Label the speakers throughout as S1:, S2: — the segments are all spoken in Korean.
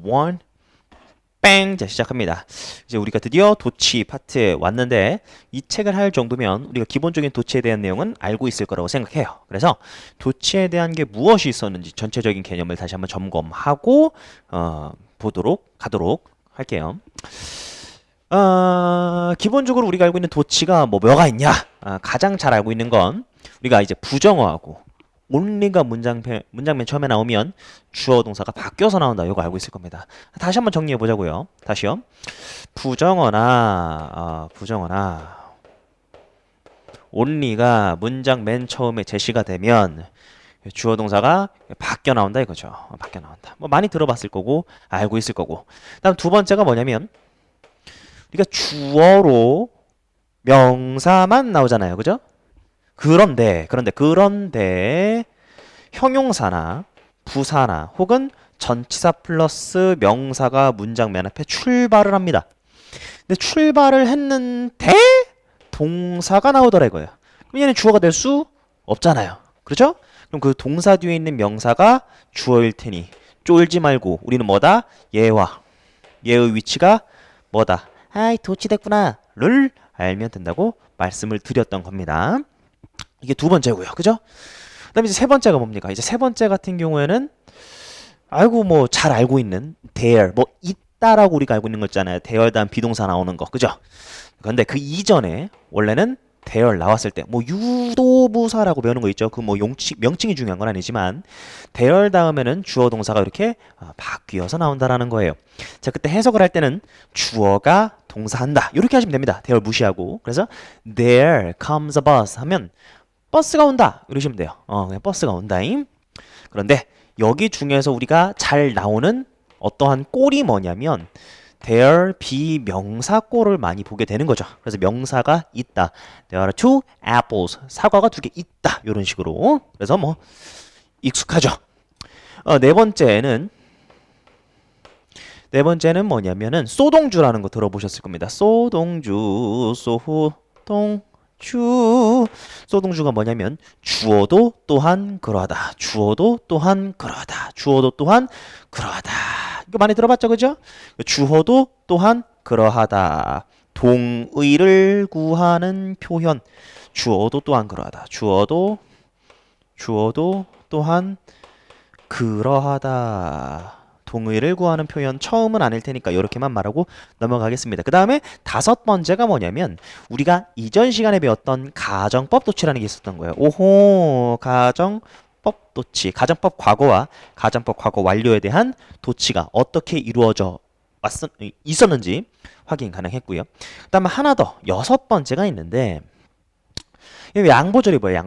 S1: one. 뺑! 자, 시작합니다. 이제 우리가 드디어 도치 파트에 왔는데 이 책을 할 정도면 우리가 기본적인 도치에 대한 내용은 알고 있을 거라고 생각해요. 그래서 도치에 대한 게 무엇이 있었는지 전체적인 개념을 다시 한번 점검하고 가도록 할게요. 기본적으로 우리가 알고 있는 도치가 뭐가 있냐? 가장 잘 알고 있는 건 우리가 이제 부정어하고 only가 문장 맨 처음에 나오면 주어 동사가 바뀌어서 나온다. 이거 알고 있을 겁니다. 다시 한번 정리해 보자고요. 다시요. 부정어나 only가 문장 맨 처음에 제시가 되면 주어 동사가 바뀌어 나온다 이거죠. 바뀌어 나온다. 뭐 많이 들어봤을 거고 알고 있을 거고. 다음 두 번째가 뭐냐면 우리가 주어로 명사만 나오잖아요. 그죠? 그런데 형용사나 부사나 혹은 전치사 플러스 명사가 문장 맨 앞에 출발을 합니다. 근데 출발을 했는데 동사가 나오더라 이거예요. 그럼 얘는 주어가 될 수 없잖아요. 그렇죠? 그럼 그 동사 뒤에 있는 명사가 주어일 테니 쫄지 말고 우리는 뭐다? 얘의 위치가 뭐다? 아이 도치됐구나 를 알면 된다고 말씀을 드렸던 겁니다. 이게 두 번째고요. 그죠? 그다음에 이제 세 번째가 뭡니까? 이제 세 번째 같은 경우에는 뭐 잘 알고 있는 there 뭐 있다라고 우리가 알고 있는 거 있잖아요. there 다음 비동사 나오는 거. 그죠? 그런데 그 이전에 원래는 there 나왔을 때 뭐 유도부사라고 배우는 거 있죠. 그 뭐 명칭이 중요한 건 아니지만 there 다음에는 주어 동사가 이렇게 바뀌어서 나온다라는 거예요. 자, 그때 해석을 할 때는 주어가 동사한다. 이렇게 하시면 됩니다. there 무시하고. 그래서 there comes a bus 하면 버스가 온다. 이러시면 돼요. 그냥 버스가 온다임. 그런데 여기 중에서 우리가 잘 나오는 어떠한 꼴이 뭐냐면 there 비명사 꼴을 많이 보게 되는 거죠. 그래서 명사가 있다. There are two apples. 사과가 두 개 있다. 이런 식으로. 그래서 뭐 익숙하죠. 네 번째는 뭐냐면은 소동주라는 거 들어보셨을 겁니다. 소동주. 소동주가 뭐냐면 주어도 또한 그러하다. 주어도 또한 그러하다. 주어도 또한 그러하다. 이거 많이 들어봤죠, 그죠? 주어도 또한 그러하다. 동의를 구하는 표현. 주어도 또한 그러하다. 주어도 또한 그러하다. 동의를 구하는 표현 처음은 아닐 테니까 이렇게만 말하고 넘어가겠습니다. 그 다음에 다섯 번째가 뭐냐면 우리가 이전 시간에 배웠던 가정법 도치라는 게 있었던 거예요. 오호, 가정법 도치. 가정법 과거와 가정법 과거 완료에 대한 도치가 어떻게 이루어져 있었는지 확인 가능했고요. 그 다음에 하나 더 여섯 번째가 있는데 양보절이 뭐예요?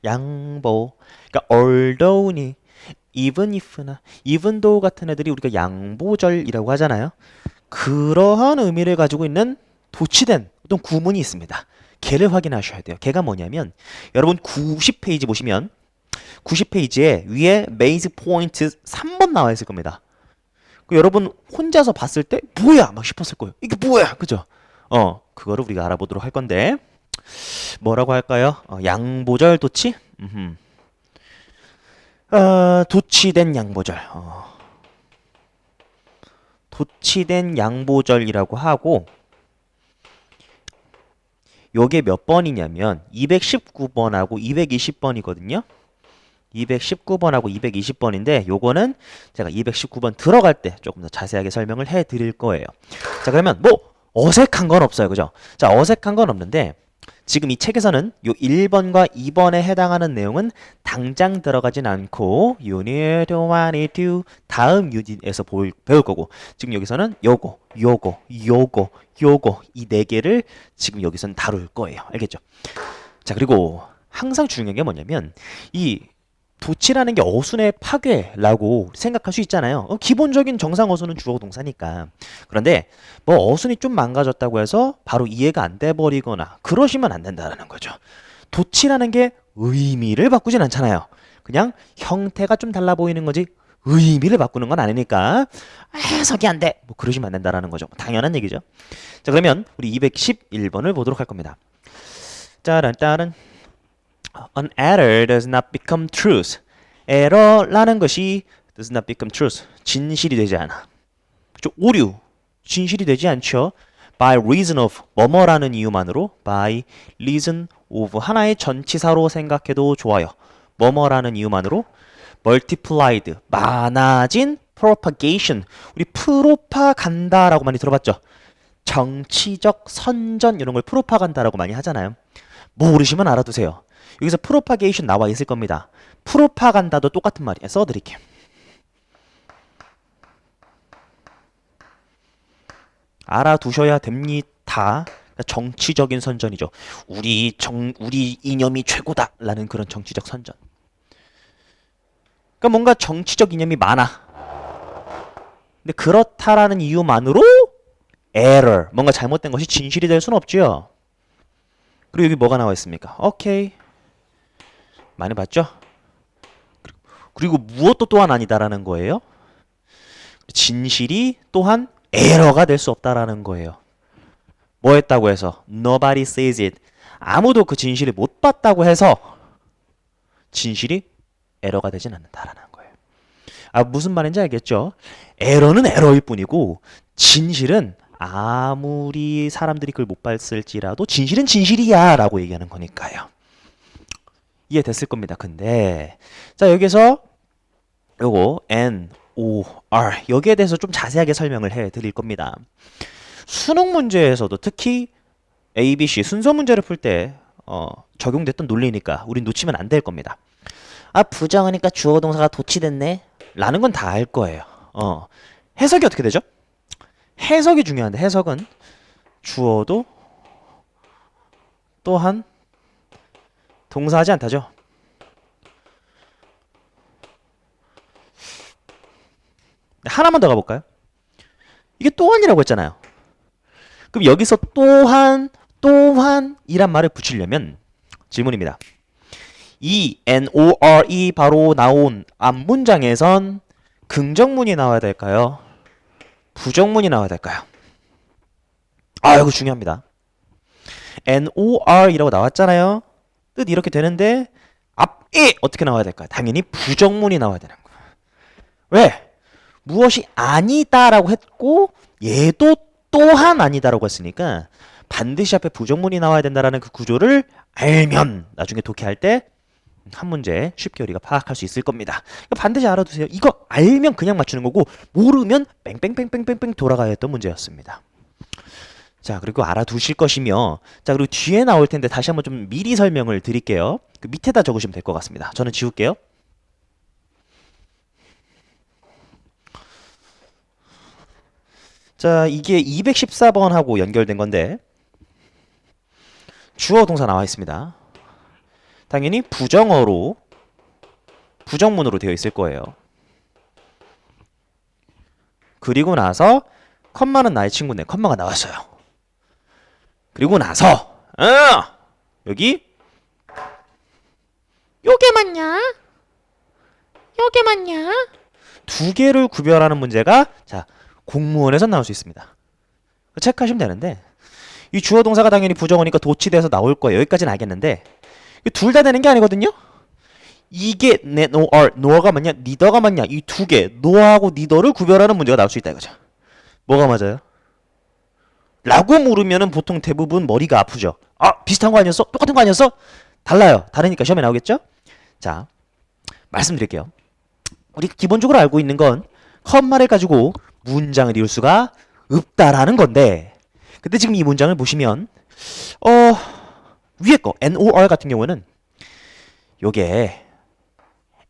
S1: 양보. 그러니까 although니 even if나 even though 같은 애들이 우리가 양보절이라고 하잖아요. 그러한 의미를 가지고 있는 도치된 어떤 구문이 있습니다. 걔를 확인하셔야 돼요. 걔가 뭐냐면 여러분 90페이지 보시면 90페이지에 위에 메이즈 포인트 3번 나와 있을 겁니다. 여러분 혼자서 봤을 때 뭐야 막 싶었을 거예요. 이게 뭐야, 그죠? 그거를 우리가 알아보도록 할 건데 뭐라고 할까요? 양보절 도치? 도치된 양보절. 도치된 양보절이라고 하고 요게 몇 번이냐면 219번하고 220번이거든요. 219번하고 220번인데 요거는 제가 219번 들어갈 때 조금 더 자세하게 설명을 해 드릴 거예요. 자, 그러면 뭐 어색한 건 없어요. 그죠? 자, 어색한 건 없는데 지금 이 책에서는 요 1번과 2번에 해당하는 내용은 당장 들어가진 않고 유닛 1, 2 다음 유닛에서 배울 거고 지금 여기서는 요거 이 네 개를 지금 여기서는 다룰 거예요. 알겠죠? 자, 그리고 항상 중요한 게 뭐냐면 이 도치라는 게 어순의 파괴라고 생각할 수 있잖아요. 기본적인 정상 어순은 주어 동사니까. 그런데 뭐 어순이 좀 망가졌다고 해서 바로 이해가 안 돼 버리거나 그러시면 안 된다는 거죠. 도치라는 게 의미를 바꾸진 않잖아요. 그냥 형태가 좀 달라 보이는 거지 의미를 바꾸는 건 아니니까 해석이 안 돼. 뭐 그러시면 안 된다는 거죠. 당연한 얘기죠. 자, 그러면 우리 211번을 보도록 할 겁니다. 짜란 An error does not become truth. 에러라는 것이 does not become truth. 진실이 되지 않아. 그렇죠? 오류. 진실이 되지 않죠. by reason of 뭐뭐라는 이유만으로 by reason of 하나의 전치사로 생각해도 좋아요. 뭐뭐라는 이유만으로 multiplied 많아진 propagation 우리 프로파간다라고 많이 들어봤죠. 정치적 선전 이런 걸 프로파간다라고 많이 하잖아요. 모르시면 알아두세요. 여기서 propagation 나와 있을 겁니다. 프로파간다도 똑같은 말이에요. 써드릴게요. 알아두셔야 됩니다. 정치적인 선전이죠. 우리 이념이 최고다라는 그런 정치적 선전. 그러니까 뭔가 정치적 이념이 많아. 근데 그렇다라는 이유만으로 error, 뭔가 잘못된 것이 진실이 될 수는 없지요. 그리고 여기 뭐가 나와 있습니까? 오케이. 많이 봤죠? 그리고 무엇도 또한 아니다라는 거예요. 진실이 또한 에러가 될 수 없다라는 거예요. 뭐 했다고 해서 nobody says it. 아무도 그 진실을 못 봤다고 해서 진실이 에러가 되진 않는다라는 거예요. 아, 무슨 말인지 알겠죠? 에러는 에러일 뿐이고 진실은 아무리 사람들이 그걸 못 봤을지라도 진실은 진실이야 라고 얘기하는 거니까요. 이해됐을 겁니다. 근데 자, 여기서 요거 N, O, R 여기에 대해서 좀 자세하게 설명을 해 드릴 겁니다. 수능 문제에서도 특히 A, B, C 순서 문제를 풀 때 적용됐던 논리니까 우린 놓치면 안 될 겁니다. 아, 부정하니까 주어 동사가 도치됐네 라는 건 다 알 거예요. 해석이 어떻게 되죠? 해석이 중요한데 해석은 주어도 또한 동사하지 않다죠. 하나만 더 가볼까요? 이게 또한이라고 했잖아요. 그럼 여기서 또한이란 말을 붙이려면 질문입니다. 이 NORE 바로 나온 앞문장에선 긍정문이 나와야 될까요? 부정문이 나와야 될까요? 아, 이거 중요합니다. NOR이라고 나왔잖아요. 뜻 이렇게 되는데 앞에 어떻게 나와야 될까요? 당연히 부정문이 나와야 되는 거예요. 왜? 무엇이 아니다라고 했고 얘도 또한 아니다라고 했으니까 반드시 앞에 부정문이 나와야 된다라는 그 구조를 알면 나중에 독해할 때 한 문제 쉽게 우리가 파악할 수 있을 겁니다. 반드시 알아두세요. 이거 알면 그냥 맞추는 거고 모르면 뺑뺑뺑뺑뺑뺑 돌아가야 했던 문제였습니다. 자, 그리고 알아두실 것이며 자, 그리고 뒤에 나올 텐데 다시 한번 좀 미리 설명을 드릴게요. 그 밑에다 적으시면 될 것 같습니다. 저는 지울게요. 자, 이게 214번하고 연결된 건데 주어 동사 나와 있습니다. 당연히 부정문으로 되어 있을 거예요. 그리고 나서 컴마는 나의 친구인데 컴마가 나왔어요. 그리고 나서 여기 요게 맞냐? 요게 맞냐? 두 개를 구별하는 문제가 자, 공무원에서 나올 수 있습니다. 체크하시면 되는데 이 주어 동사가 당연히 부정어니까 도치돼서 나올 거예요. 여기까지는 알겠는데 둘 다 되는 게 아니거든요. 이게 no가 맞냐 neither가 맞냐 이 두 개 no하고 neither를 구별하는 문제가 나올 수 있다 이거죠. 뭐가 맞아요? 라고 물으면은 보통 대부분 머리가 아프죠. 아, 비슷한 거 아니었어? 똑같은 거 아니었어? 달라요. 다르니까 시험에 나오겠죠? 자, 말씀드릴게요. 우리 기본적으로 알고 있는 건 컴마를 가지고 문장을 이룰 수가 없다라는 건데 근데 지금 이 문장을 보시면 위에 거 NOR 같은 경우는 요게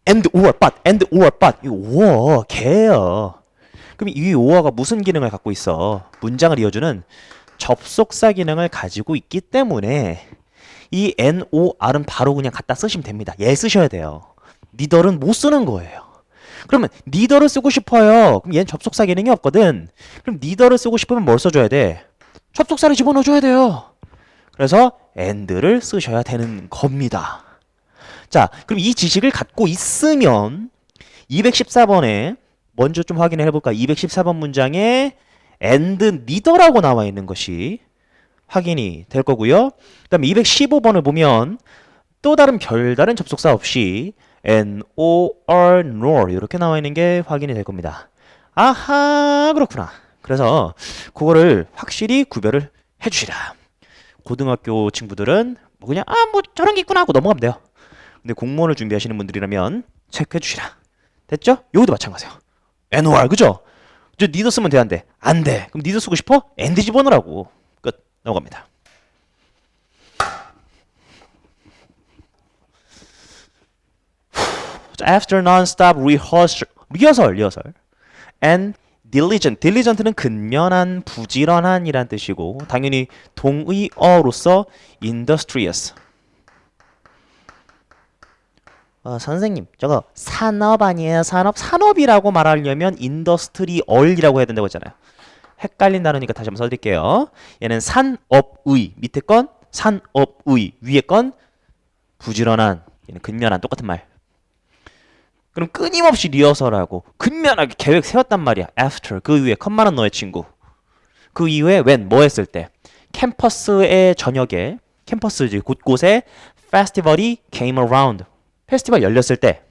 S1: and or but 이 or 개요. 그럼 이 or가 무슨 기능을 갖고 있어? 문장을 이어주는 접속사 기능을 가지고 있기 때문에 이 NOR은 바로 그냥 갖다 쓰시면 됩니다. 얘 쓰셔야 돼요. neither는 못 쓰는 거예요. 그러면 neither를 쓰고 싶어요. 그럼 얘는 접속사 기능이 없거든. 그럼 neither를 쓰고 싶으면 뭘 써줘야 돼? 접속사를 집어넣어줘야 돼요. 그래서 and를 쓰셔야 되는 겁니다. 자, 그럼 이 지식을 갖고 있으면 214번에 먼저 좀 확인을 해볼까? 214번 문장에 and neither라고 나와 있는 것이 확인이 될 거고요. 그 다음에 215번을 보면 또 다른 별다른 접속사 없이 nor, nor 이렇게 나와 있는 게 확인이 될 겁니다. 아하, 그렇구나. 그래서 그거를 확실히 구별을 해주시라. 고등학교 친구들은 뭐 그냥 뭐 저런 게 있구나 하고 넘어가면 돼요. 근데 공무원을 준비하시는 분들이라면 체크해 주시라. 됐죠? 여기도 마찬가지예요. nor 그죠? 저 니더 쓰면 돼 안 돼? 안 돼. 그럼 니더 쓰고 싶어? and 집어넣으라고. 끝. 넘어갑니다. After non-stop rehearsal and diligent는 근면한, 부지런한이란 뜻이고 당연히 동의어로서 industrious. 선생님, 저거 산업 아니에요? 산업이라고 말하려면 industrial이라고 해야 된다고 했잖아요. 헷갈린 단어니까 다시 한번 써드릴게요. 얘는 산업의, 밑에 건 산업의, 위에 건 부지런한, 얘는 근면한, 똑같은 말. 그럼 끊임없이 리허설하고 근면하게 계획 세웠단 말이야. After, 그 위에 컴마는 너의 친구. 그 이후에 when, 뭐 했을 때. 캠퍼스의 저녁에, 캠퍼스지 곳곳에 페스티벌이 came around. 페스티벌 열렸을 때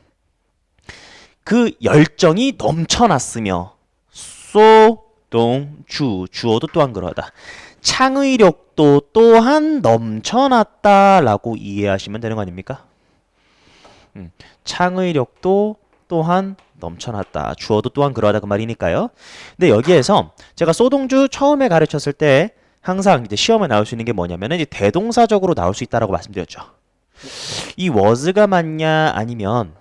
S1: 그 열정이 넘쳐났으며 주어도 또한 그러하다. 창의력도 또한 넘쳐났다라고 이해하시면 되는 거 아닙니까? 창의력도 또한 넘쳐났다. 주어도 또한 그러하다 그 말이니까요. 근데 여기에서 제가 소동주 처음에 가르쳤을 때 항상 이제 시험에 나올 수 있는 게 뭐냐면은 이제 대동사적으로 나올 수 있다라고 말씀드렸죠. 이 was가 맞냐 아니면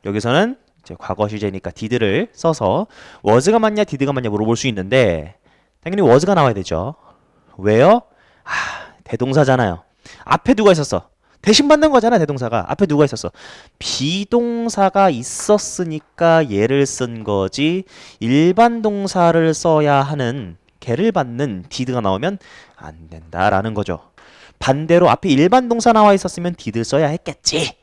S1: 여기서는 이제 과거 시제니까 did를 써서 was가 맞냐 did가 맞냐 물어볼 수 있는데 당연히 was가 나와야 되죠. 왜요? 대동사잖아요. 앞에 누가 있었어? 대신 받는 거잖아. 대동사가 앞에 누가 있었어? 비동사가 있었으니까 얘를 쓴 거지. 일반 동사를 써야 하는 걔를 받는 did가 나오면 안 된다라는 거죠. 반대로 앞에 일반 동사 나와 있었으면 did 써야 했겠지.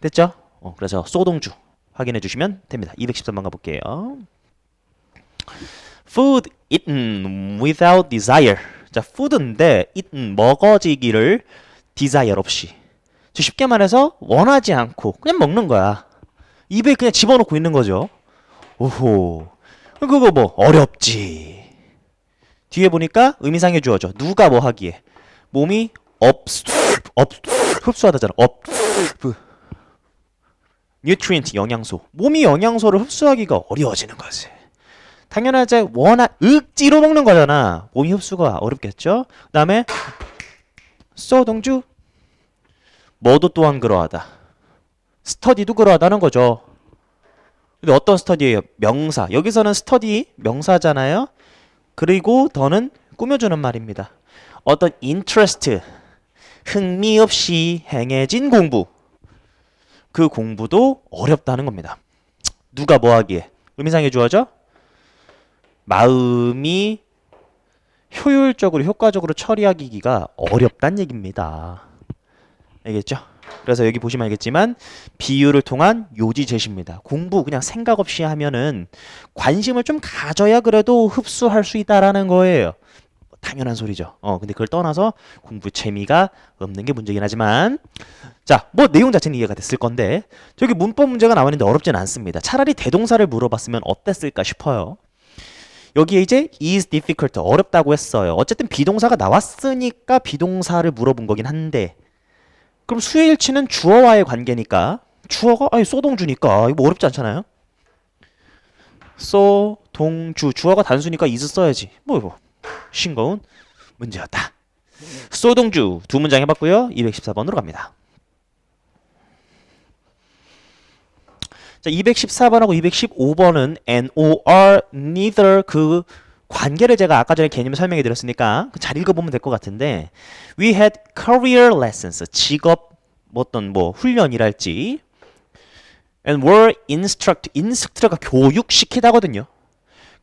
S1: 됐죠? 그래서 소동주 확인해 주시면 됩니다. 213번 가볼게요. Food eaten without desire. 자, food인데 eaten 먹어지기를 desire 없이. 쉽게 말해서 원하지 않고 그냥 먹는 거야. 입에 그냥 집어넣고 있는 거죠. 오호. 그거 뭐 어렵지. 뒤에 보니까 의미상의 주어죠. 누가 뭐 하기에. 몸이 흡수하다잖아. nutrient 영양소. 몸이 영양소를 흡수하기가 어려워지는 거지. 당연하지. 억지로 먹는 거잖아. 몸이 흡수가 어렵겠죠. 그 다음에 소동주 뭐도 또한 그러하다. 스터디도 그러하다는 거죠. 근데 어떤 스터디예요? 명사. 여기서는 스터디 명사잖아요. 그리고 더는 꾸며주는 말입니다. 어떤 interest, 흥미 없이 행해진 공부. 그 공부도 어렵다는 겁니다. 누가 뭐 하기에? 의미상의 주어죠? 마음이 효율적으로, 효과적으로 처리하기가 어렵다는 얘기입니다. 알겠죠? 그래서 여기 보시면 알겠지만 비유를 통한 요지 제시입니다. 공부 그냥 생각 없이 하면은 관심을 좀 가져야 그래도 흡수할 수 있다라는 거예요. 당연한 소리죠. 근데 그걸 떠나서 공부 재미가 없는 게 문제긴 하지만 자, 뭐 내용 자체는 이해가 됐을 건데 저기 문법 문제가 나와 있는데 어렵진 않습니다. 차라리 대동사를 물어봤으면 어땠을까 싶어요. 여기에 이제 is difficult 어렵다고 했어요. 어쨌든 비동사가 나왔으니까 비동사를 물어본 거긴 한데 그럼 수일치는 주어와의 관계니까 주어가 소동주니까 이거 뭐 어렵지 않잖아요. 소동주 주어가 단수니까 is 써야지. 뭐 싱거운 문제였다. 소동주 두 문장 해봤고요. 214번으로 갑니다. 자, 214번하고 215번은 nor, neither 그 관계를 제가 아까 전에 개념을 설명해 드렸으니까 잘 읽어보면 될 것 같은데 We had career lessons 직업 어떤 뭐 훈련이랄지 and were instruct가 교육시키다거든요.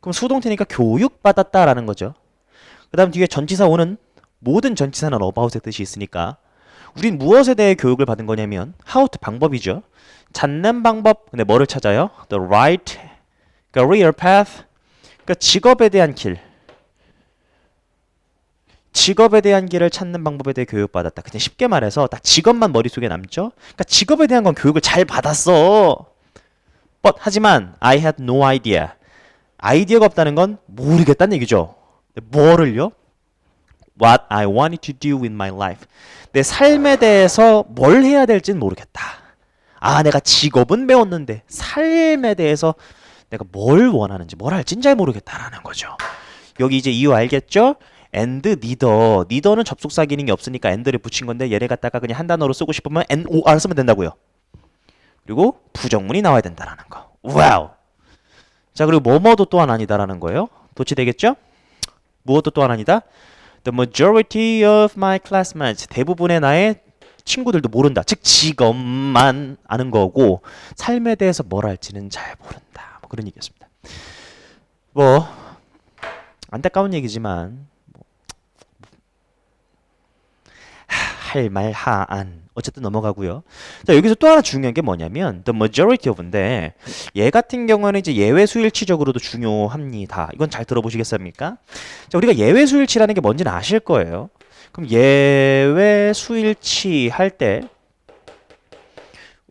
S1: 그럼 수동태니까 교육받았다라는 거죠. 그 다음 뒤에 전치사 오는 모든 전치사는 about의 뜻이 있으니까 우린 무엇에 대해 교육을 받은 거냐면 how to 방법이죠. 찾는 방법. 근데 뭐를 찾아요? The right career path. 그러니까 직업에 대한 길. 직업에 대한 길을 찾는 방법에 대해 교육받았다. 그냥 쉽게 말해서 딱 직업만 머릿속에 남죠. 그러니까 직업에 대한 건 교육을 잘 받았어. 하지만 I had no idea. 아이디어가 없다는 건 모르겠다는 얘기죠. 뭐를요? What I wanted to do with my life. 내 삶에 대해서 뭘 해야 될지는 모르겠다. 아, 내가 직업은 배웠는데 삶에 대해서 내가 뭘 원하는지 뭘 할지는 잘 모르겠다라는 거죠. 여기 이제 이유 알겠죠? and neither. neither는 접속사 기능이 없으니까 and를 붙인 건데 얘를 갖다가 그냥 한 단어로 쓰고 싶으면 nor 쓰면 된다고요. 그리고 부정문이 나와야 된다라는 거. 와우. 자, 그리고 뭐뭐도 또한 아니다라는 거예요. 도치되겠죠? 무엇도 또한 아니다. The majority of my classmates. 대부분의 나의 친구들도 모른다. 즉 직업만 아는 거고 삶에 대해서 뭘 할지는 잘 모른다. 뭐 그런 얘기였습니다. 뭐 안타까운 얘기지만 할 말 하안 어쨌든 넘어가고요. 자, 여기서 또 하나 중요한 게 뭐냐면 the majority of인데 얘 같은 경우는 이제 예외 수일치적으로도 중요합니다. 이건 잘 들어보시겠습니까? 자, 우리가 예외 수일치라는 게 뭔지는 아실 거예요. 그럼 예외 수일치 할 때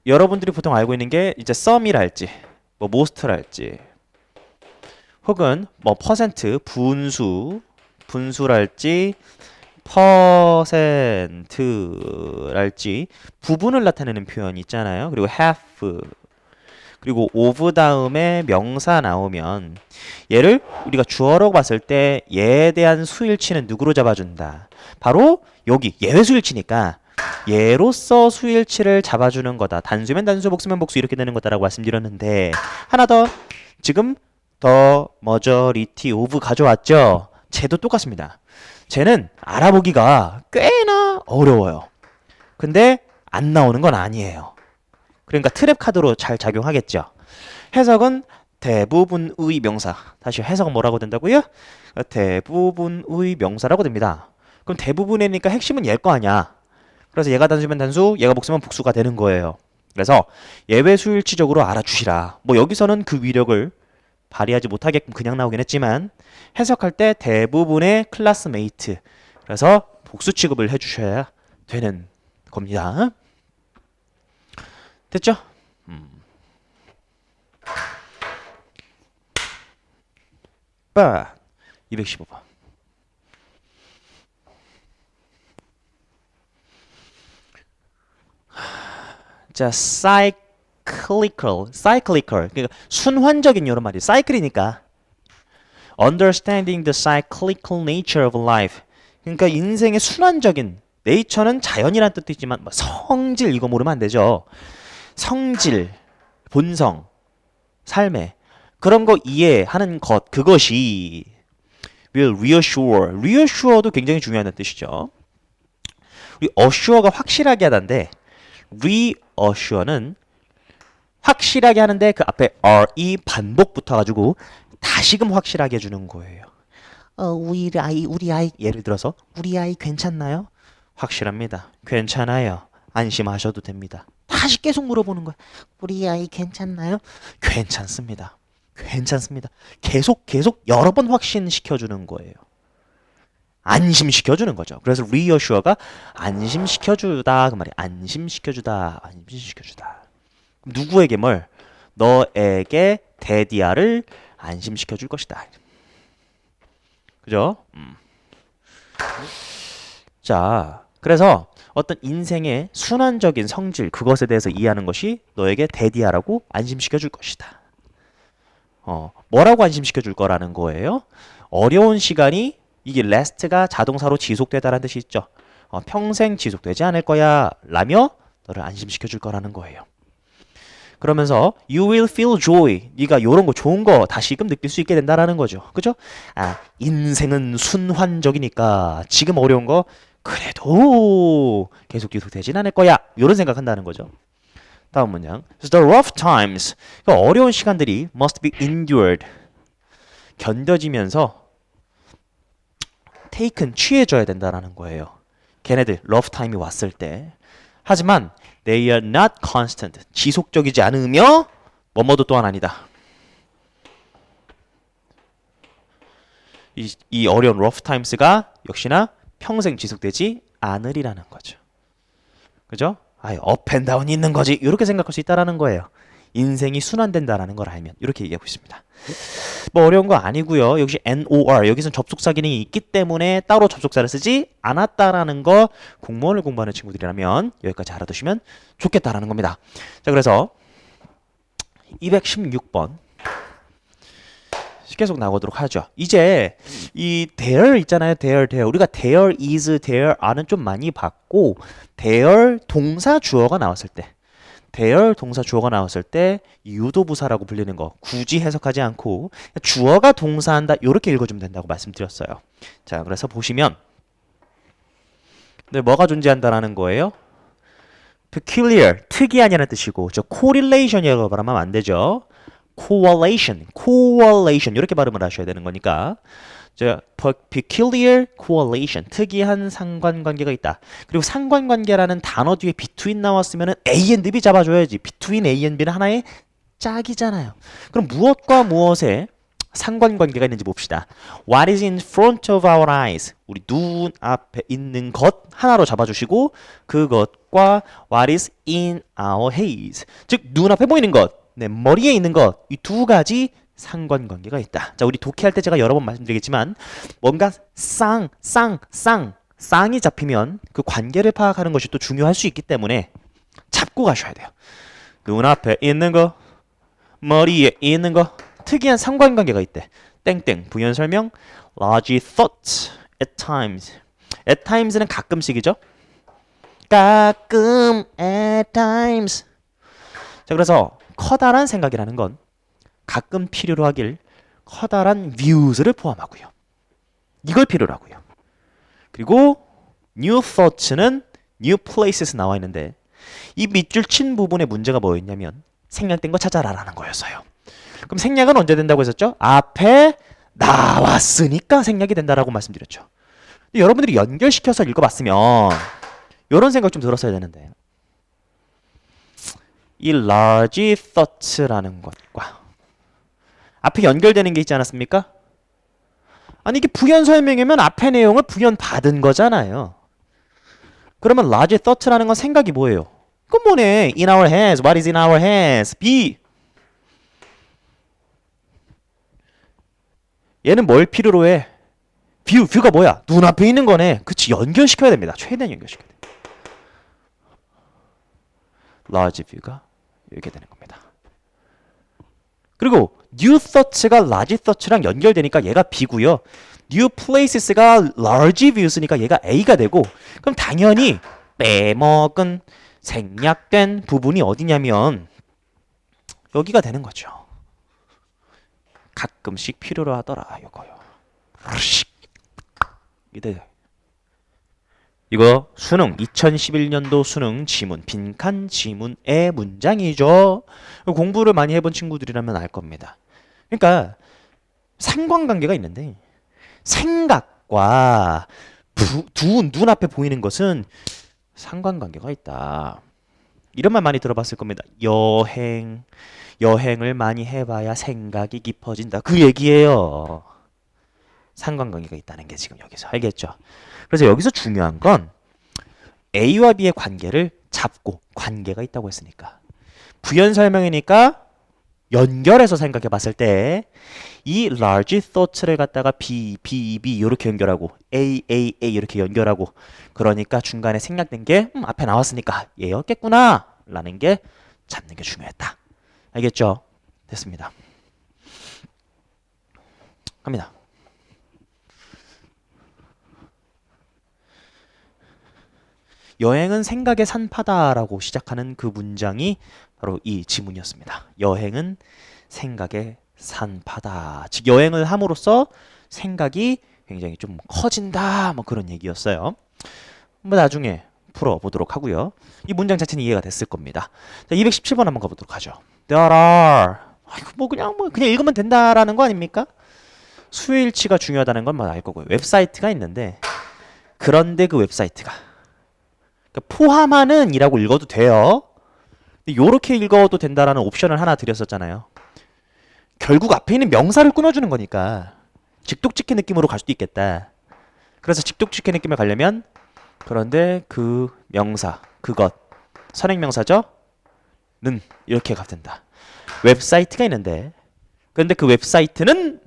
S1: 여러분들이 보통 알고 있는 게 이제 some이랄지 뭐 most랄지 혹은 뭐 퍼센트 분수랄지 퍼센트랄지 부분을 나타내는 표현이 있잖아요. 그리고 half 그리고 of 다음에 명사 나오면 얘를 우리가 주어라고 봤을 때 얘에 대한 수일치는 누구로 잡아준다. 바로 여기 예외 수일치니까 얘로서 수일치를 잡아주는 거다. 단수면 단수, 복수면 복수 이렇게 되는 거다라고 말씀드렸는데 하나 더 지금 the majority of 가져왔죠. 쟤도 똑같습니다. 쟤는 알아보기가 꽤나 어려워요. 근데 안 나오는 건 아니에요. 그러니까 트랩 카드로 잘 작용하겠죠. 해석은 대부분의 명사. 다시 해석은 뭐라고 된다고요? 대부분의 명사라고 됩니다. 그럼 대부분이니까 핵심은 얘일 거 아니야. 그래서 얘가 단수면 단수, 얘가 복수면 복수가 되는 거예요. 그래서 예외 수일치적으로 알아주시라. 뭐 여기서는 그 위력을 발휘하지 못하게끔 그냥 나오긴 했지만 해석할 때 대부분의 클래스메이트 그래서 복수 취급을 해주셔야 되는 겁니다. 됐죠? 215번. 자, cyclical. 그러니까 순환적인 이런 말이 사이클이니까 understanding the cyclical nature of life. 그러니까 인생의 순환적인 네이처는 자연이란 뜻도 있지만 뭐 성질 이거 모르면 안 되죠. 성질, 본성, 삶의 그런 거 이해하는 것 그것이 will reassure도 굉장히 중요한 뜻이죠. 우리 assure가 확실하게 하다인데 reassure는 확실하게 하는데 그 앞에 re 반복 붙어가지고 다시금 확실하게 해주는 거예요. 우리 아이 예를 들어서 우리 아이 괜찮나요? 확실합니다. 괜찮아요. 안심하셔도 됩니다. 다시 계속 물어보는 거야. 우리 아이 괜찮나요? 괜찮습니다. 계속 여러 번 확신시켜주는 거예요. 안심시켜주는 거죠. 그래서 reassure가 안심시켜주다 그 말이에요. 안심시켜주다. 누구에게 뭘? 너에게 데디아를 안심시켜줄 것이다. 그죠? 자, 그래서 어떤 인생의 순환적인 성질 그것에 대해서 이해하는 것이 너에게 데디아라고 안심시켜줄 것이다. 뭐라고 안심시켜줄 거라는 거예요? 어려운 시간이 이게 last가 자동사로 지속되다라는 뜻이 있죠. 평생 지속되지 않을 거야 라며 너를 안심시켜줄 거라는 거예요. 그러면서 you will feel joy. 네가 요런 거 좋은 거 다시금 느낄 수 있게 된다라는 거죠. 그죠? 인생은 순환적이니까 지금 어려운 거 그래도 계속 지속되진 않을 거야. 요런 생각한다는 거죠. 다음 문장. The rough times. 그러니까 어려운 시간들이 must be endured. 견뎌지면서 taken 취해져야 된다라는 거예요. 걔네들 rough time이 왔을 때. 하지만 they are not constant. 지속적이지 않으며 뭐뭐도 또한 아니다. 이 어려운 rough times가 역시나 평생 지속되지 않으리라는 거죠. 그죠? 업앤다운이 있는 거지. 이렇게 생각할 수 있다라는 거예요. 인생이 순환된다라는 걸 알면 이렇게 얘기하고 있습니다. 뭐 어려운 거 아니고요. 역시 NOR 여기서는 접속사 기능이 있기 때문에 따로 접속사를 쓰지 않았다라는 거 공무원을 공부하는 친구들이라면 여기까지 알아두시면 좋겠다라는 겁니다. 자, 그래서 216번 계속 나오도록 하죠. 이제 이 there 있잖아요. there 우리가 there is, there are는 좀 많이 봤고 there 동사 주어가 나왔을 때 there 동사 주어가 나왔을 때 유도부사라고 불리는 거 굳이 해석하지 않고 주어가 동사한다 이렇게 읽어주면 된다고 말씀드렸어요. 자, 그래서 보시면 네, 뭐가 존재한다라는 거예요? peculiar, 특이하냐는 뜻이고 저 correlation이라고 말하면 안 되죠. correlation 이렇게 발음을 하셔야 되는 거니까 자, peculiar correlation 특이한 상관관계가 있다. 그리고 상관관계라는 단어 뒤에 between 나왔으면 A and B 잡아줘야지. between A and B는 하나의 짝이잖아요. 그럼 무엇과 무엇에 상관관계가 있는지 봅시다. What is in front of our eyes? 우리 눈 앞에 있는 것 하나로 잡아주시고 그것과 what is in our heads 즉 눈앞에 보이는 것 네, 머리에 있는 것 이 두 가지 상관관계가 있다. 자, 우리 독해할 때 제가 여러 번 말씀드리겠지만 뭔가 쌍이 잡히면 그 관계를 파악하는 것이 또 중요할 수 있기 때문에 잡고 가셔야 돼요. 눈앞에 있는 거, 머리에 있는 거 특이한 상관관계가 있대. 땡땡 부연 설명 large thoughts at times. at times는 가끔씩이죠. 가끔 at times. 자, 그래서 커다란 생각이라는 건 가끔 필요로 하길 커다란 views를 포함하고요. 이걸 필요로 하고요. 그리고 new thoughts는 new places 나와 있는데 이 밑줄 친 부분의 문제가 뭐였냐면 생략된 거 찾아라라는 거였어요. 그럼 생략은 언제 된다고 했었죠? 앞에 나왔으니까 생략이 된다라고 말씀드렸죠. 근데 여러분들이 연결시켜서 읽어봤으면 이런 생각 좀 들었어야 되는데 이 large thoughts라는 것과 앞에 연결되는 게 있지 않았습니까? 아니 이게 부연 설명이면 앞에 내용을 부연 받은 거잖아요. 그러면 large thought라는 건 생각이 뭐예요? 그건 뭐네? In our hands. What is in our hands? B. 얘는 뭘 필요로 해? 뷰가 뭐야? 눈앞에 있는 거네. 그치, 연결시켜야 됩니다. 최대한 연결시켜야 돼. large view가 이렇게 되는 겁니다. 그리고 new thoughts가 large thoughts랑 연결되니까 얘가 B고요. new places가 large views니까 얘가 A가 되고 그럼 당연히 빼먹은 생략된 부분이 어디냐면 여기가 되는 거죠. 가끔씩 필요로 하더라 이거요. 이거 수능 2011년도 수능 지문 빈칸 지문의 문장이죠. 공부를 많이 해본 친구들이라면 알 겁니다. 그러니까 상관관계가 있는데 생각과 눈앞에 보이는 것은 상관관계가 있다. 이런 말 많이 들어봤을 겁니다. 여행을 많이 해봐야 생각이 깊어진다. 그 얘기예요. 상관관계가 있다는 게 지금 여기서 알겠죠? 그래서 여기서 중요한 건 A와 B의 관계를 잡고 관계가 있다고 했으니까 부연 설명이니까 연결해서 생각해 봤을 때 이 large thought를 갖다가 B 이렇게 연결하고 A 이렇게 연결하고 그러니까 중간에 생략된 게 앞에 나왔으니까 얘였겠구나 라는 게 잡는 게 중요했다. 알겠죠? 됐습니다. 갑니다. 여행은 생각의 산파다라고 시작하는 그 문장이 바로 이 지문이었습니다. 여행은 생각의 산파다. 즉 여행을 함으로써 생각이 굉장히 좀 커진다. 뭐 그런 얘기였어요. 뭐 나중에 풀어보도록 하고요. 이 문장 자체는 이해가 됐을 겁니다. 자, 217번 한번 가보도록 하죠. There are 그냥 읽으면 된다라는 거 아닙니까? 수일치가 중요하다는 건 알 거고요. 웹사이트가 있는데 그런데 그 웹사이트가 그러니까 포함하는 이라고 읽어도 돼요. 근데 요렇게 읽어도 된다라는 옵션을 하나 드렸었잖아요. 결국 앞에 있는 명사를 끊어주는 거니까 직독직해 느낌으로 갈 수도 있겠다. 그래서 직독직의 느낌을 가려면 그런데 그 명사, 그것, 선행명사죠? 는 이렇게 가면 된다. 웹사이트가 있는데 근데 그 웹사이트는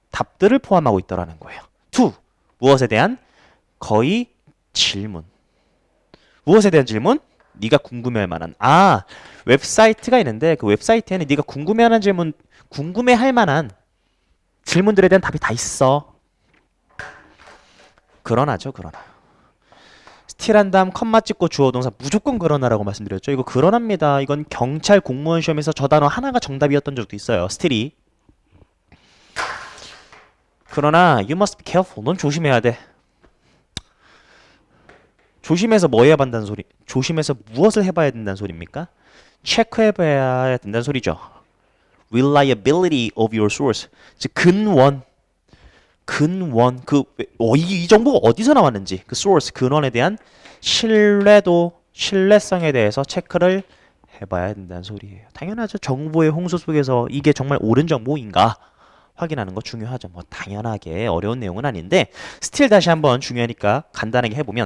S1: 답들을 포함하고 있더라는 거예요. to 무엇에 대한 거의 질문. 무엇에 대한 질문? 네가 궁금해할 만한 웹사이트가 있는데 그 웹사이트에는 네가 궁금해할 만한 질문들에 대한 답이 다 있어. 그러나죠, 그러나. 스틸한 다음 컴마 찍고 주어 동사 무조건 그러나라고 말씀드렸죠. 이거 그러나입니다. 이건 경찰 공무원 시험에서 저 단어 하나가 정답이었던 적도 있어요. 스틸이. 그러나 you must be careful. 넌 조심해야 돼. 조심해서 뭐 해야 한다는 소리? 조심해서 무엇을 해봐야 된다는 소리입니까? 체크해봐야 된다는 소리죠. Reliability of your source. 즉 근원. 이 정보가 어디서 나왔는지 그 source 근원에 대한 신뢰성에 대해서 체크를 해봐야 된다는 소리예요. 당연하죠. 정보의 홍수 속에서 이게 정말 옳은 정보인가 확인하는 거 중요하죠. 뭐 당연하게 어려운 내용은 아닌데 스틸 다시 한번 중요하니까 간단하게 해보면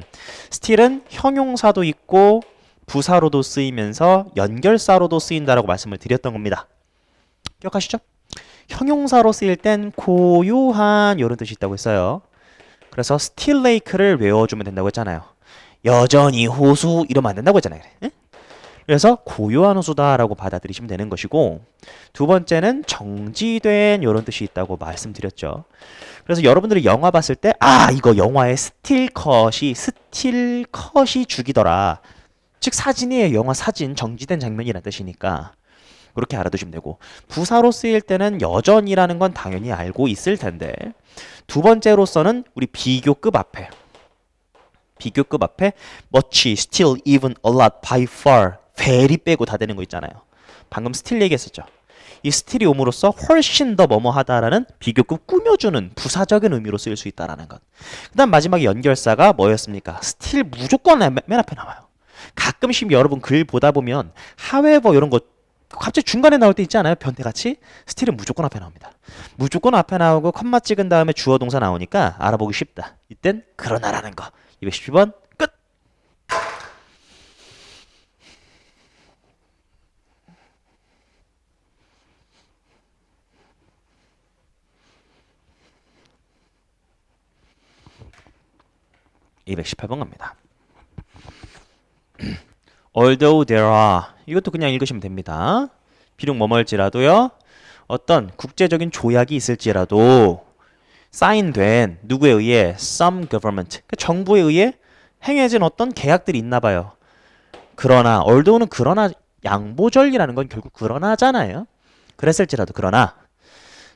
S1: 스틸은 형용사도 있고 부사로도 쓰이면서 연결사로도 쓰인다라고 말씀을 드렸던 겁니다. 기억하시죠? 형용사로 쓰일 땐 고요한 이런 뜻이 있다고 했어요. 그래서 still lake를 외워주면 된다고 했잖아요. 여전히 호수 이러면 안 된다고 했잖아요. 응? 그래서 고요한 호수다라고 받아들이시면 되는 것이고 두 번째는 정지된 이런 뜻이 있다고 말씀드렸죠. 그래서 여러분들이 영화 봤을 때 이거 영화의 스틸컷이 죽이더라. 즉 사진이에요. 영화 사진 정지된 장면이라는 뜻이니까 그렇게 알아두시면 되고 부사로 쓰일 때는 여전이라는 건 당연히 알고 있을 텐데 두 번째로서는 우리 비교급 앞에 much, still, even, a lot, by far, very 빼고 다 되는 거 있잖아요. 방금 still 얘기했었죠. 이 still이 옴으로써 훨씬 더 뭐뭐하다라는 비교급 꾸며주는 부사적인 의미로 쓰일 수 있다라는 것. 그 다음 마지막에 연결사가 뭐였습니까? still 무조건 맨 앞에 나와요. 가끔씩 여러분 글 보다 보면 however 이런 거 갑자기 중간에 나올 때 있지 않아요? 변태같이? 스틸은 무조건 앞에 나옵니다. 무조건 앞에 나오고 컴마 찍은 다음에 주어 동사 나오니까 알아보기 쉽다. 이땐 그러나라는 거. 212번 끝! (218번) 갑니다. Although there are 이것도 그냥 읽으시면 됩니다. 비록 뭐뭐일지라도요. 어떤 국제적인 조약이 있을지라도 사인된 누구에 의해 some government 그러니까 정부에 의해 행해진 어떤 계약들이 있나 봐요. 그러나 although는 그러나 양보절기라는 건 결국 그러나잖아요. 그랬을지라도 그러나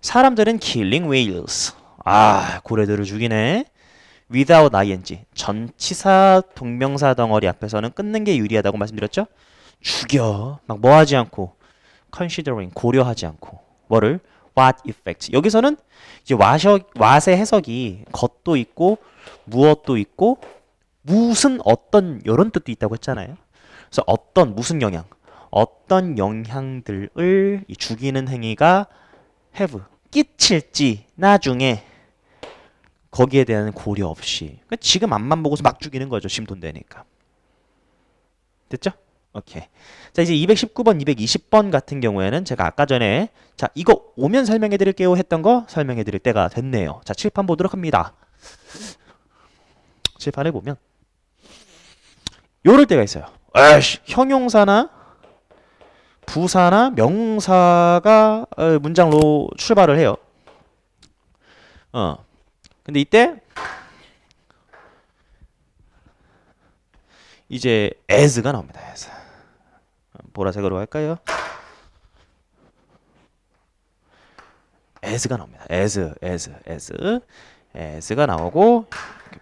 S1: 사람들은 killing whales 고래들을 죽이네. without ing 전치사 동명사 덩어리 앞에서는 끊는 게 유리하다고 말씀드렸죠. 죽여 막 뭐하지 않고 considering 고려하지 않고 뭐를 what effect 여기서는 이제 왓의 해석이 것도 있고 무엇도 있고 무슨 어떤 이런 뜻도 있다고 했잖아요. 그래서 어떤 무슨 어떤 영향들을 이 죽이는 행위가 have 끼칠지 나중에 거기에 대한 고려 없이 그러니까 지금 앞만 보고서 막 죽이는 거죠. 지금 돈 되니까. 됐죠? 오케이. 자 이제 219번, 220번 같은 경우에는 제가 아까 전에 자 이거 오면 설명해 드릴게요 했던 거 설명해 드릴 때가 됐네요. 자 칠판 보도록 합니다. 칠판에 보면 요럴 때가 있어요. 형용사나 부사나 명사가 문장으로 출발을 해요. 근데 이때 이제 as가 나옵니다. as. 보라색으로 할까요? as가 나옵니다. as가 나오고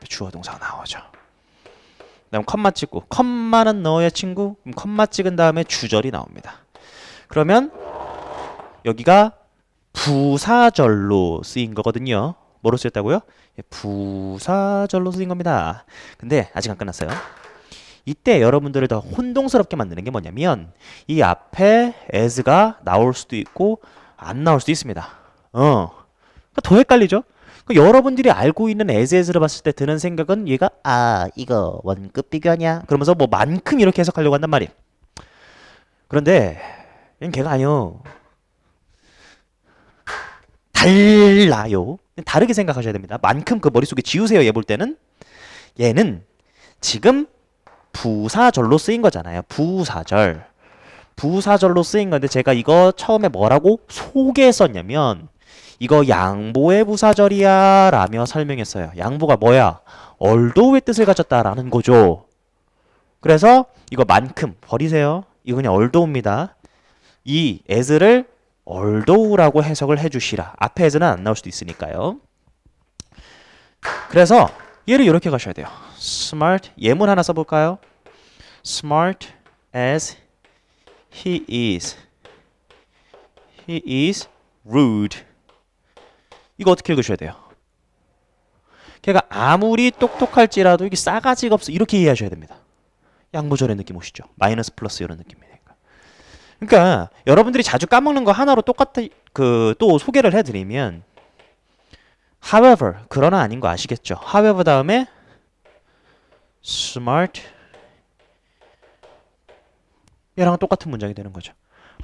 S1: 주어 동사가 나오죠. 그다음 컴마 찍고 컴마는 너의 친구. 그럼 컴마 찍은 다음에 주절이 나옵니다. 그러면 여기가 부사절로 쓰인 거거든요. 뭐로 쓰였다고요? 부사절로 쓰인 겁니다. 근데 아직 안 끝났어요. 이때 여러분들을 더 혼동스럽게 만드는 게 뭐냐면 이 앞에 as가 나올 수도 있고 안 나올 수도 있습니다. 그러니까 더 헷갈리죠? 여러분들이 알고 있는 as를 봤을 때 드는 생각은 얘가 이거 원급 비교 아니야? 그러면서 뭐 만큼 이렇게 해석하려고 한단 말이에요. 그런데 얘는 걔가 아니요. 달라요. 다르게 생각하셔야 됩니다. 만큼 그 머릿속에 지우세요. 얘 볼 때는. 얘는 지금 부사절로 쓰인 거잖아요. 부사절. 부사절로 쓰인 건데 제가 이거 처음에 뭐라고 소개에 썼냐면 이거 양보의 부사절이야 라며 설명했어요. 양보가 뭐야? 얼도의 뜻을 가졌다라는 거죠. 그래서 이거 만큼 버리세요. 이거 그냥 얼도입니다. 이 as를 although라고 해석을 해주시라. 앞에 as는 안 나올 수도 있으니까요. 그래서 얘를 이렇게 가셔야 돼요. smart 예문 하나 써볼까요? smart as he is. He is rude. 이거 어떻게 읽으셔야 돼요? 걔가 아무리 똑똑할지라도 이게 싸가지가 없어. 이렇게 이해하셔야 됩니다. 양보절의 느낌 오시죠? 마이너스 플러스 이런 느낌이니까. 그러니까 여러분들이 자주 까먹는 거 하나로 똑같은 또 소개를 해드리면 however 그러나 아닌 거 아시겠죠? however 다음에 smart 얘랑 똑같은 문장이 되는 거죠.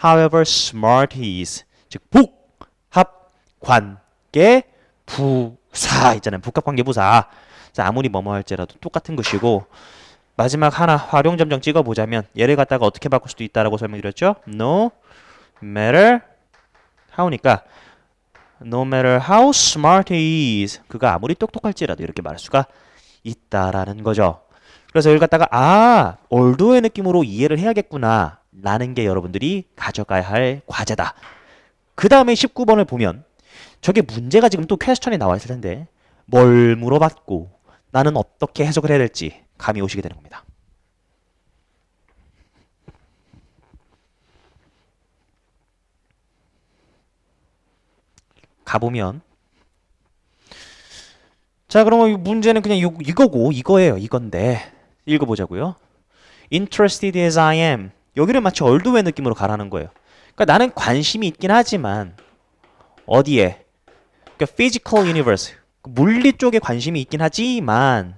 S1: however smart he is 즉 복합 관계 부사 있잖아요. 복합관계 부사. 아무리 뭐뭐 할지라도 똑같은 것이고 마지막 하나 활용점정 찍어보자면 얘를 갖다가 어떻게 바꿀 수도 있다라고 설명드렸죠? No matter how니까 no matter how smart he is 그가 아무리 똑똑할지라도 이렇게 말할 수가 있다라는 거죠. 그래서 여기 갖다가 얼도의 느낌으로 이해를 해야겠구나 라는 게 여러분들이 가져가야 할 과제다. 그 다음에 19번을 보면 저게 문제가 지금 또 퀘스천이 나와 있을 텐데 뭘 물어봤고 나는 어떻게 해석을 해야 될지 감이 오시게 되는 겁니다. 가보면 자 그러면 문제는 그냥 이거고 이거예요. 이건데 읽어보자고요. Interested as I am 여기를 마치 얼두의 느낌으로 가라는 거예요. 그러니까 나는 관심이 있긴 하지만 어디에? 그러니까 physical universe 물리 쪽에 관심이 있긴 하지만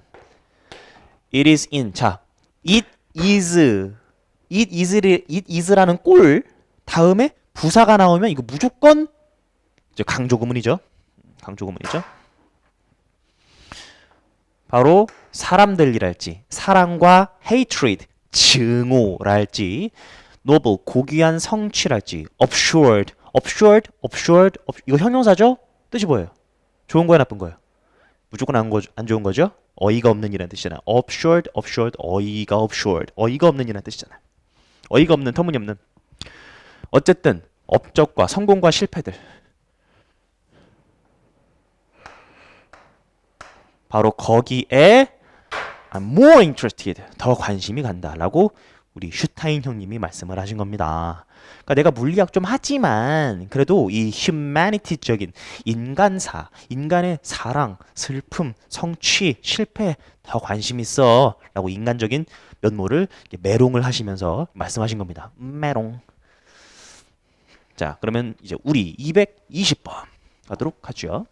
S1: it is in 자 it is라는 꼴 다음에 부사가 나오면 이거 무조건 강조구문이죠. 강조구문이죠. 바로 사람들이랄지 사랑과 hatred 증오랄지 noble 고귀한 성취랄지 absurd 이거 형용사죠? 뜻이 뭐예요? 좋은 거야 나쁜 거예요? 무조건 안 좋은 거죠? 어이가 없는 이라는 뜻이잖아. absurd 어이가 없는 이라는 뜻이잖아. 어이가 없는 터무니없는. 어쨌든 업적과 성공과 실패들 바로 거기에 I'm more interested 더 관심이 간다라고 우리 슈타인 형님이 말씀을 하신 겁니다. 그러니까 내가 물리학 좀 하지만 그래도 이 humanity적인 인간사, 인간의 사랑, 슬픔, 성취, 실패 더 관심 있어 라고 인간적인 면모를 메롱을 하시면서 말씀하신 겁니다. 메롱. 자 그러면 이제 우리 220번 가도록 하죠.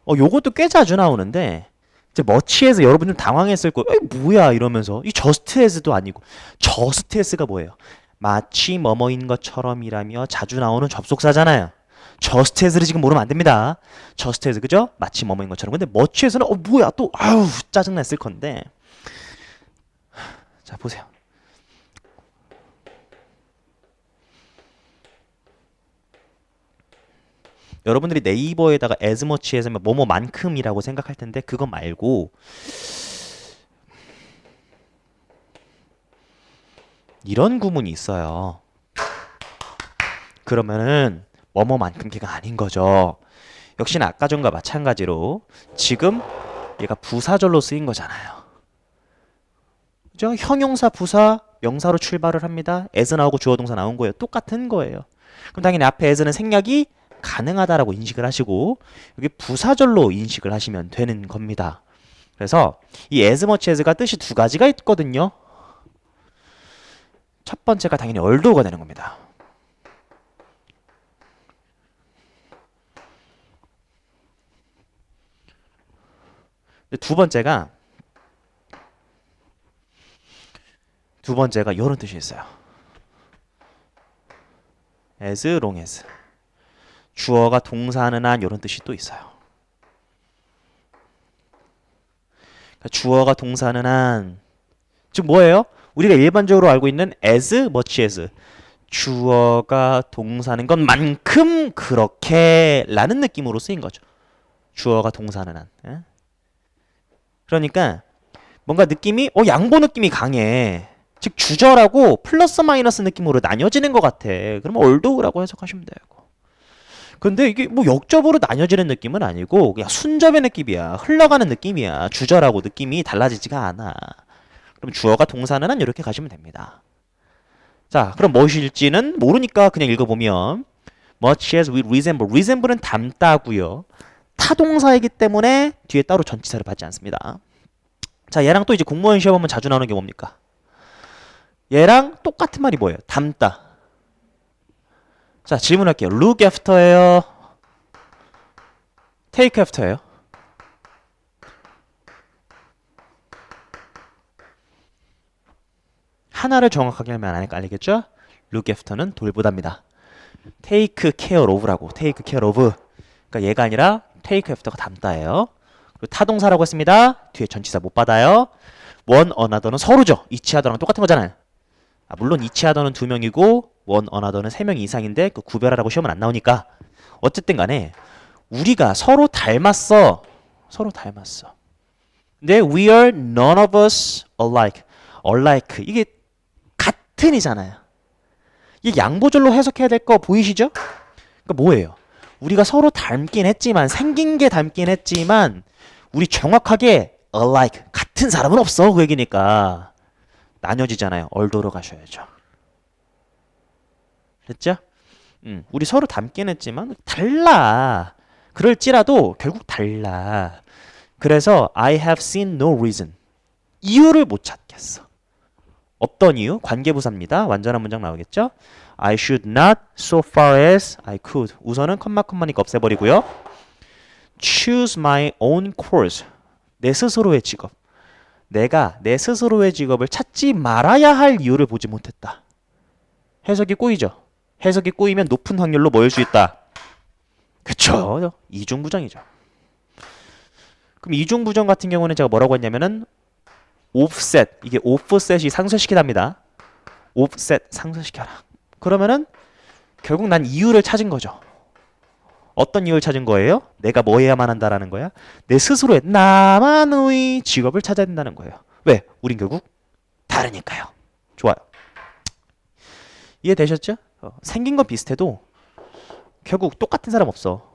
S1: 요것도 꽤 자주 나오는데 이제 머치에서 여러분 좀 당황했을 거예요. 뭐야 이러면서 이 just as도 아니고 just as가 뭐예요? 마치 뭐뭐인 것처럼이라며 자주 나오는 접속사잖아요. just as를 지금 모르면 안 됩니다. just as 그죠? 마치 뭐뭐인 것처럼. 근데 머치에서는 뭐야 또 짜증났을 건데 자 보세요. 여러분들이 네이버에다가 as much as 뭐뭐만큼이라고 생각할 텐데 그거 말고 이런 구문이 있어요. 그러면은 뭐뭐만큼 걔가 아닌 거죠. 역시나 아까 전과 마찬가지로 지금 얘가 부사절로 쓰인 거잖아요. 그죠? 형용사 부사 명사로 출발을 합니다. as 나오고 주어 동사 나온 거예요. 똑같은 거예요. 그럼 당연히 앞에 as는 생략이 가능하다라고 인식을 하시고 여기 부사절로 인식을 하시면 되는 겁니다. 그래서 이 as much as가 뜻이 두 가지가 있거든요. 첫 번째가 당연히 although가 되는 겁니다. 두 번째가 이런 뜻이 있어요. as long as. 주어가 동사하는 한 이런 뜻이 또 있어요. 그러니까 주어가 동사하는 한, 즉 뭐예요? 우리가 일반적으로 알고 있는 as much as. 주어가 동사하는 것만큼 그렇게 라는 느낌으로 쓰인 거죠. 주어가 동사하는 한. 예? 그러니까 뭔가 느낌이 양보 느낌이 강해. 즉 주절하고 플러스 마이너스 느낌으로 나뉘어지는 것 같아. 그러면 although라고 해석하시면 되고. 근데 이게 뭐 역접으로 나뉘어지는 느낌은 아니고 그냥 순접의 느낌이야. 흘러가는 느낌이야. 주절하고 느낌이 달라지지가 않아. 그럼 주어가 동사는 한 이렇게 가시면 됩니다. 자, 그럼 무엇일지는 모르니까 그냥 읽어보면 much as we resemble. resemble은 닮다고요. 타동사이기 때문에 뒤에 따로 전치사를 받지 않습니다. 자, 얘랑 또 이제 공무원 시험 보면 자주 나오는 게 뭡니까? 얘랑 똑같은 말이 뭐예요? 닮다. 자, 질문할게요. look after예요? take after예요? 하나를 정확하게 하면 알겠죠? look after는 돌보답니다. take care of라고. take care of. 그러니까 얘가 아니라 take after가 닮다예요. 그리고 타동사라고 했습니다. 뒤에 전치사 못 받아요. one another는 서로죠. each other랑 똑같은 거잖아요. 물론 each other는 2명이고 one another는 3명 이상인데 그 구별하라고 시험은 안 나오니까 어쨌든 간에 우리가 서로 닮았어. 서로 닮았어. 근데 we are none of us alike. alike. 이게 같은이잖아요. 이게 양보절로 해석해야 될 거 보이시죠? 그러니까 뭐예요? 우리가 서로 닮긴 했지만 생긴 게 닮긴 했지만 우리 정확하게 alike 같은 사람은 없어. 그 얘기니까 나뉘어지잖아요. 얼도로 가셔야죠. 됐죠? 우리 서로 닮긴 했지만 달라. 그럴지라도 결국 달라. 그래서 I have seen no reason. 이유를 못 찾겠어. 어떤 이유? 관계부사입니다. 완전한 문장 나오겠죠? I should not so far as I could. 우선은 컴마니까 없애버리고요. choose my own course. 내 스스로의 직업. 내가 내 스스로의 직업을 찾지 말아야 할 이유를 보지 못했다. 해석이 꼬이죠? 해석이 꼬이면 높은 확률로 뭐일 수 있다? 그쵸? 이중부정이죠. 그럼 이중부정 같은 경우는 제가 뭐라고 했냐면은 offset, 이게 offset이 상쇄시키답니다. offset, 상쇄시켜라. 그러면은 결국 난 이유를 찾은 거죠. 어떤 이유를 찾은 거예요? 내가 뭐 해야만 한다라는 거야? 내 스스로의 나만의 직업을 찾아야 된다는 거예요. 왜? 우린 결국 다르니까요. 좋아요. 이해되셨죠? 생긴 건 비슷해도 결국 똑같은 사람 없어.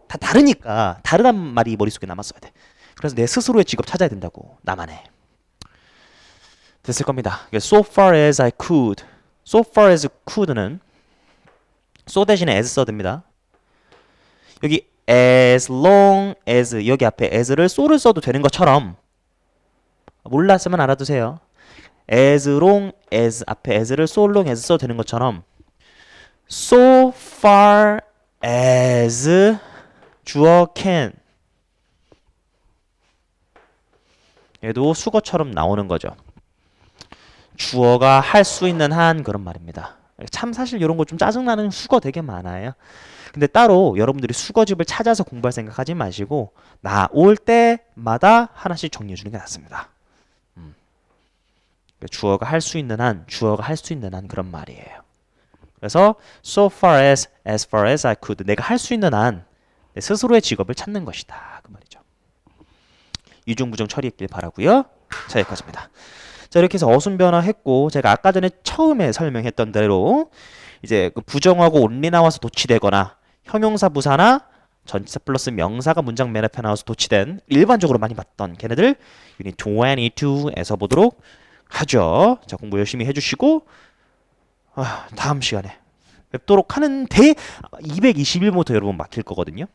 S1: 다 다르니까 다르단 말이 머릿속에 남았어야 돼. 그래서 내 스스로의 직업 찾아야 된다고. 나만의. 됐을 겁니다. So far as I could. So far as could는 so 대신에 as 써듭니다. 여기 as long as 여기 앞에 as를 so를 써도 되는 것처럼 몰랐으면 알아두세요. as long as 앞에 as를 so long as 써도 되는 것처럼 so far as 주어 can 얘도 수거처럼 나오는 거죠. 주어가 할 수 있는 한 그런 말입니다. 참 사실 이런 거 좀 짜증나는 수거 되게 많아요. 근데 따로 여러분들이 수거집을 찾아서 공부할 생각하지 마시고 나올 때마다 하나씩 정리해 주는 게 낫습니다. 주어가 할 수 있는 한, 주어가 할 수 있는 한 그런 말이에요. 그래서 so far as far as I could 내가 할 수 있는 한 내 스스로의 직업을 찾는 것이다. 그 말이죠. 이중부정 처리했길 바라고요. 자, 여기까지입니다. 자, 이렇게 해서 어순 변화했고 제가 아까 전에 처음에 설명했던 대로 이제 그 부정하고 only 나와서 도치되거나 형용사 부사나 전치사 플러스 명사가 문장 맨 앞에 나와서 도치된 일반적으로 많이 봤던 걔네들 유닛 22에서 보도록 하죠. 자, 공부 열심히 해주시고 다음 시간에 뵙도록 하는데 221번부터 여러분 막힐 거거든요.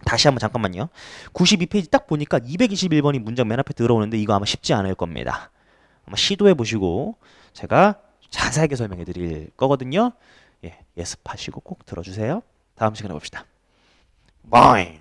S1: 다시 한번 잠깐만요. 92페이지 딱 보니까 221번이 문장 맨 앞에 들어오는데 이거 아마 쉽지 않을 겁니다. 한번 시도해 보시고 제가 자세하게 설명해 드릴 거거든요. 예, 예습하시고 꼭 들어주세요. 다음 시간에 봅시다. 바이.